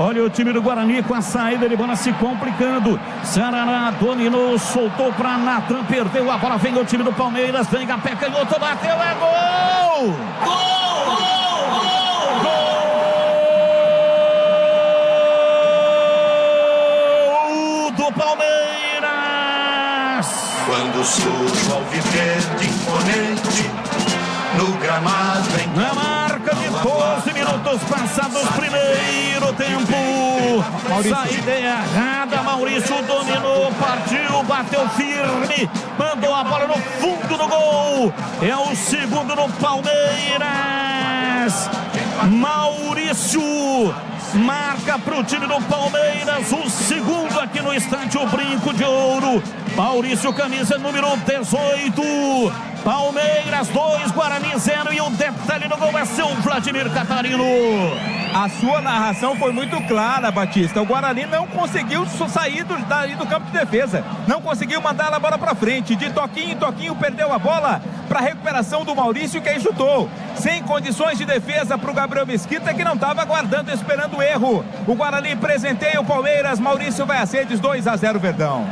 Olha o time do Guarani com a saída de bola se complicando. Sarará dominou, soltou para Natan, perdeu a bola. Vem o time do Palmeiras, vem a pé canhoto, bateu, é gol! Gol do Palmeiras! Quando surge ao viver de imponente no gramado em na marca de 12 minutos passados, primeiro tempo. Saída errada, Maurício dominou, partiu, bateu firme, mandou a bola no fundo do gol. É o segundo do Palmeiras. Maurício marca para o time do Palmeiras, o segundo aqui no estádio Brinco de Ouro. Maurício, camisa número 18. Palmeiras 2, Guarani 0. E o detalhe do gol é seu Vladimir Catarino. A sua narração foi muito clara, Batista. O Guarani não conseguiu sair do campo de defesa. Não conseguiu mandar a bola para frente. De toquinho em toquinho, perdeu a bola para a recuperação do Maurício, que aí chutou. Sem condições de defesa para o Gabriel Mesquita, que não estava aguardando, esperando o erro. O Guarani presenteia o Palmeiras. Maurício vai a sedes, 2-0, Verdão.